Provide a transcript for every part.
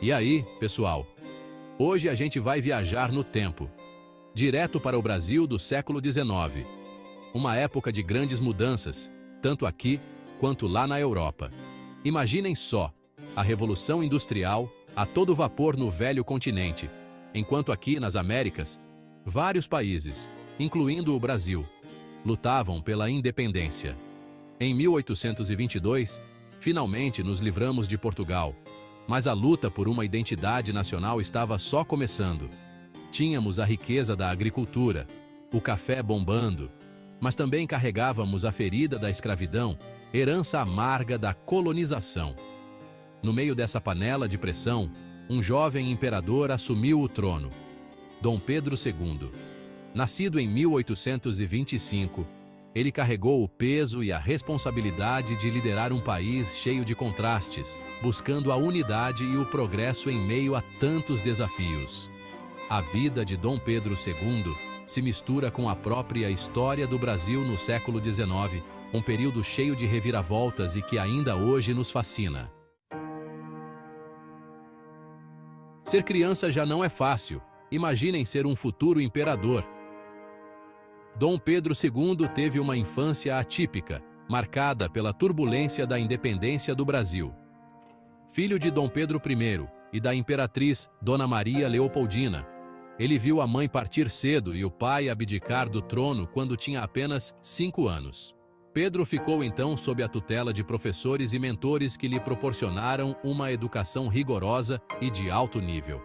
E aí, pessoal? Hoje a gente vai viajar no tempo, direto para o Brasil do século XIX. Uma época de grandes mudanças, tanto aqui quanto lá na Europa. Imaginem só, a Revolução Industrial a todo vapor no velho continente, enquanto aqui nas Américas, vários países, incluindo o Brasil, lutavam pela independência. Em 1822, finalmente nos livramos de Portugal, mas a luta por uma identidade nacional estava só começando. Tínhamos a riqueza da agricultura, o café bombando, mas também carregávamos a ferida da escravidão, herança amarga da colonização. No meio dessa panela de pressão, um jovem imperador assumiu o trono, Dom Pedro II. Nascido em 1825, ele carregou o peso e a responsabilidade de liderar um país cheio de contrastes, buscando a unidade e o progresso em meio a tantos desafios. A vida de Dom Pedro II se mistura com a própria história do Brasil no século XIX, um período cheio de reviravoltas e que ainda hoje nos fascina. Ser criança já não é fácil. Imaginem ser um futuro imperador. Dom Pedro II teve uma infância atípica, marcada pela turbulência da independência do Brasil. Filho de Dom Pedro I e da imperatriz Dona Maria Leopoldina, ele viu a mãe partir cedo e o pai abdicar do trono quando tinha apenas 5 anos. Pedro ficou então sob a tutela de professores e mentores que lhe proporcionaram uma educação rigorosa e de alto nível.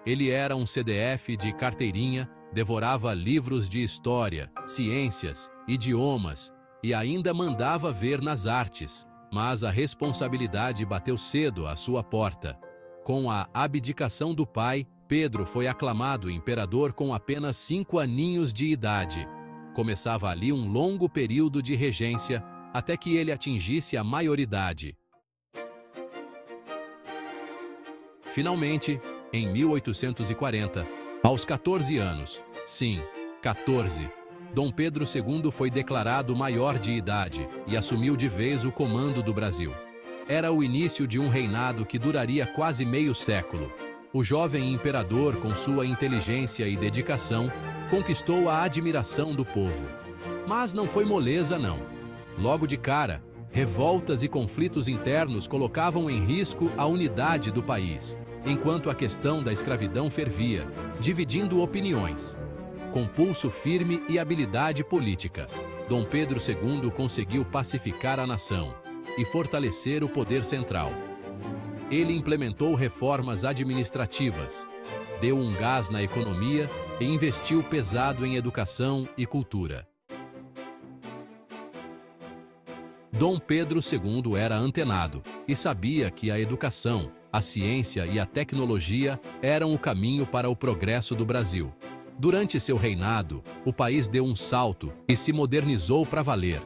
Ele era um CDF de carteirinha, devorava livros de história, ciências, idiomas e ainda mandava ver nas artes, mas a responsabilidade bateu cedo à sua porta. Com a abdicação do pai, Pedro foi aclamado imperador com apenas 5 aninhos de idade. Começava ali um longo período de regência, até que ele atingisse a maioridade. Finalmente, em 1840, aos 14 anos, sim, 14, Dom Pedro II foi declarado maior de idade e assumiu de vez o comando do Brasil. Era o início de um reinado que duraria quase meio século. O jovem imperador, com sua inteligência e dedicação, conquistou a admiração do povo. Mas não foi moleza, não. Logo de cara, revoltas e conflitos internos colocavam em risco a unidade do país, enquanto a questão da escravidão fervia, dividindo opiniões. Com pulso firme e habilidade política, Dom Pedro II conseguiu pacificar a nação e fortalecer o poder central. Ele implementou reformas administrativas, deu um gás na economia e investiu pesado em educação e cultura. Dom Pedro II era antenado e sabia que a educação, a ciência e a tecnologia eram o caminho para o progresso do Brasil. Durante seu reinado, o país deu um salto e se modernizou para valer.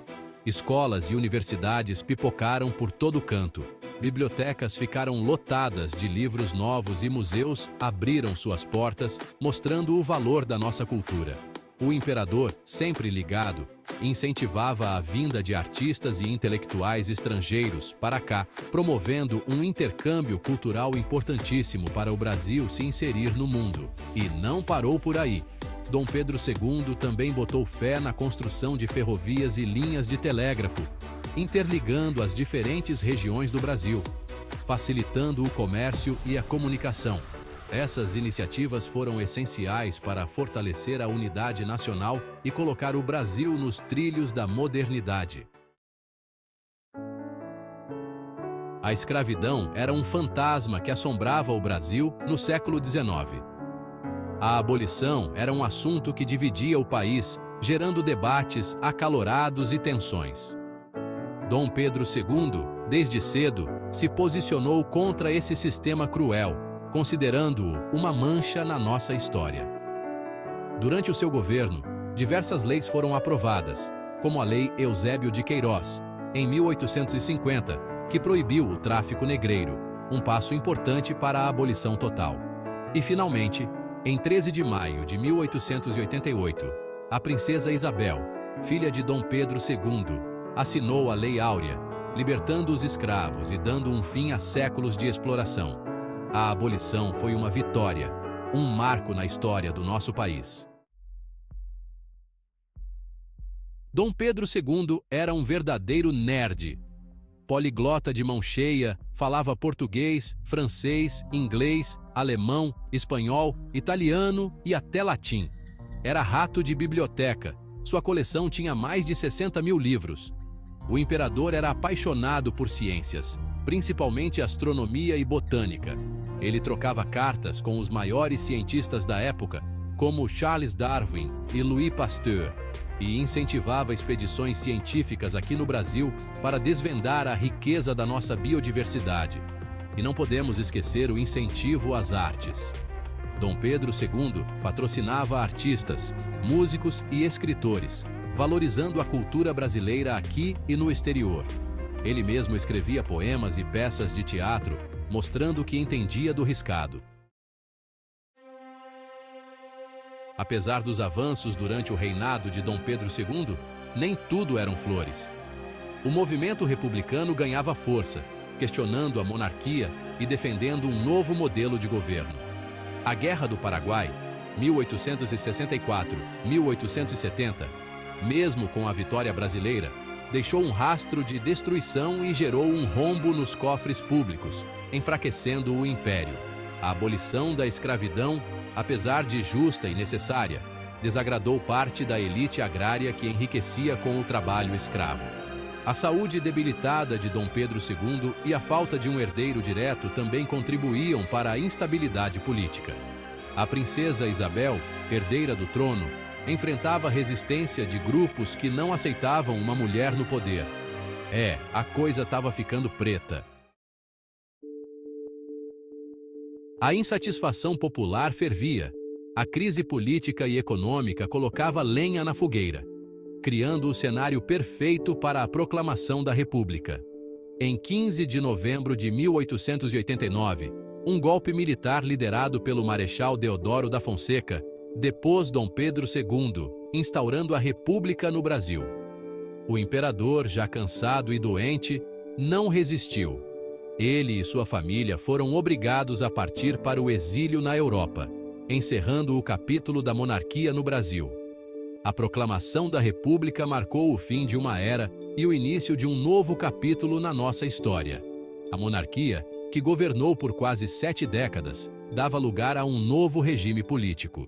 Escolas e universidades pipocaram por todo canto. Bibliotecas ficaram lotadas de livros novos e museus abriram suas portas, mostrando o valor da nossa cultura. O imperador, sempre ligado, incentivava a vinda de artistas e intelectuais estrangeiros para cá, promovendo um intercâmbio cultural importantíssimo para o Brasil se inserir no mundo. E não parou por aí. Dom Pedro II também botou fé na construção de ferrovias e linhas de telégrafo, interligando as diferentes regiões do Brasil, facilitando o comércio e a comunicação. Essas iniciativas foram essenciais para fortalecer a unidade nacional e colocar o Brasil nos trilhos da modernidade. A escravidão era um fantasma que assombrava o Brasil no século XIX. A abolição era um assunto que dividia o país, gerando debates acalorados e tensões. Dom Pedro II, desde cedo, se posicionou contra esse sistema cruel, considerando-o uma mancha na nossa história. Durante o seu governo, diversas leis foram aprovadas, como a Lei Eusébio de Queiroz, em 1850, que proibiu o tráfico negreiro, um passo importante para a abolição total. E, finalmente, em 13 de maio de 1888, a princesa Isabel, filha de Dom Pedro II, assinou a Lei Áurea, libertando os escravos e dando um fim a séculos de exploração. A abolição foi uma vitória, um marco na história do nosso país. Dom Pedro II era um verdadeiro nerd. Poliglota de mão cheia, falava português, francês, inglês, alemão, espanhol, italiano e até latim. Era rato de biblioteca. Sua coleção tinha mais de 60 mil livros. O imperador era apaixonado por ciências, principalmente astronomia e botânica. Ele trocava cartas com os maiores cientistas da época, como Charles Darwin e Louis Pasteur, e incentivava expedições científicas aqui no Brasil para desvendar a riqueza da nossa biodiversidade. E não podemos esquecer o incentivo às artes. Dom Pedro II patrocinava artistas, músicos e escritores, valorizando a cultura brasileira aqui e no exterior. Ele mesmo escrevia poemas e peças de teatro, mostrando que entendia do riscado. Apesar dos avanços durante o reinado de Dom Pedro II, nem tudo eram flores. O movimento republicano ganhava força, questionando a monarquia e defendendo um novo modelo de governo. A Guerra do Paraguai, 1864-1870, mesmo com a vitória brasileira, deixou um rastro de destruição e gerou um rombo nos cofres públicos, enfraquecendo o império. A abolição da escravidão, apesar de justa e necessária, desagradou parte da elite agrária que enriquecia com o trabalho escravo. A saúde debilitada de Dom Pedro II e a falta de um herdeiro direto também contribuíam para a instabilidade política. A princesa Isabel, herdeira do trono, enfrentava a resistência de grupos que não aceitavam uma mulher no poder. A coisa estava ficando preta. A insatisfação popular fervia. A crise política e econômica colocava lenha na fogueira, criando o cenário perfeito para a proclamação da República. Em 15 de novembro de 1889, um golpe militar liderado pelo Marechal Deodoro da Fonseca depôs Dom Pedro II, instaurando a República no Brasil. O imperador, já cansado e doente, não resistiu. Ele e sua família foram obrigados a partir para o exílio na Europa, encerrando o capítulo da monarquia no Brasil. A proclamação da República marcou o fim de uma era e o início de um novo capítulo na nossa história. A monarquia, que governou por quase 7 décadas, dava lugar a um novo regime político.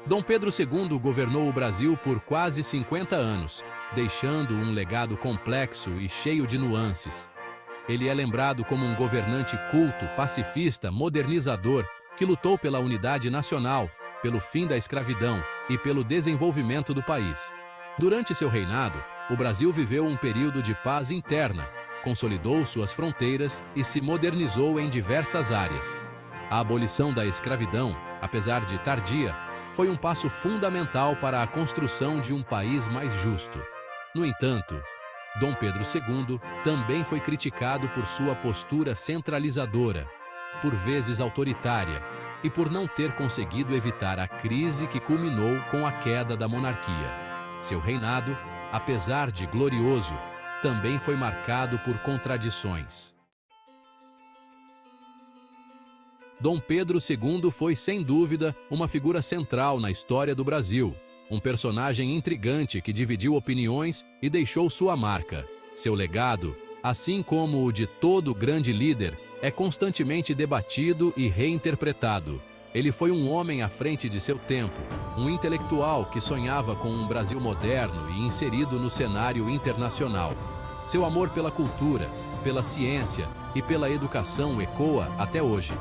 Dom Pedro II governou o Brasil por quase 50 anos, deixando um legado complexo e cheio de nuances. Ele é lembrado como um governante culto, pacifista, modernizador, que lutou pela unidade nacional, pelo fim da escravidão e pelo desenvolvimento do país. Durante seu reinado, o Brasil viveu um período de paz interna, consolidou suas fronteiras e se modernizou em diversas áreas. A abolição da escravidão, apesar de tardia, foi um passo fundamental para a construção de um país mais justo. No entanto, Dom Pedro II também foi criticado por sua postura centralizadora, por vezes autoritária, e por não ter conseguido evitar a crise que culminou com a queda da monarquia. Seu reinado, apesar de glorioso, também foi marcado por contradições. Dom Pedro II foi, sem dúvida, uma figura central na história do Brasil, um personagem intrigante que dividiu opiniões e deixou sua marca. Seu legado, assim como o de todo grande líder, é constantemente debatido e reinterpretado. Ele foi um homem à frente de seu tempo, um intelectual que sonhava com um Brasil moderno e inserido no cenário internacional. Seu amor pela cultura, pela ciência e pela educação ecoa até hoje.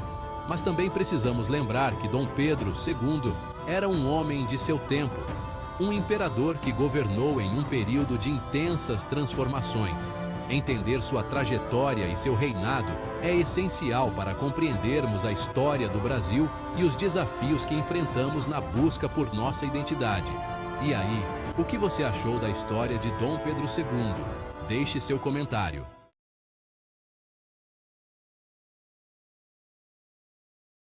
Mas também precisamos lembrar que Dom Pedro II era um homem de seu tempo, um imperador que governou em um período de intensas transformações. Entender sua trajetória e seu reinado é essencial para compreendermos a história do Brasil e os desafios que enfrentamos na busca por nossa identidade. E aí, o que você achou da história de Dom Pedro II? Deixe seu comentário.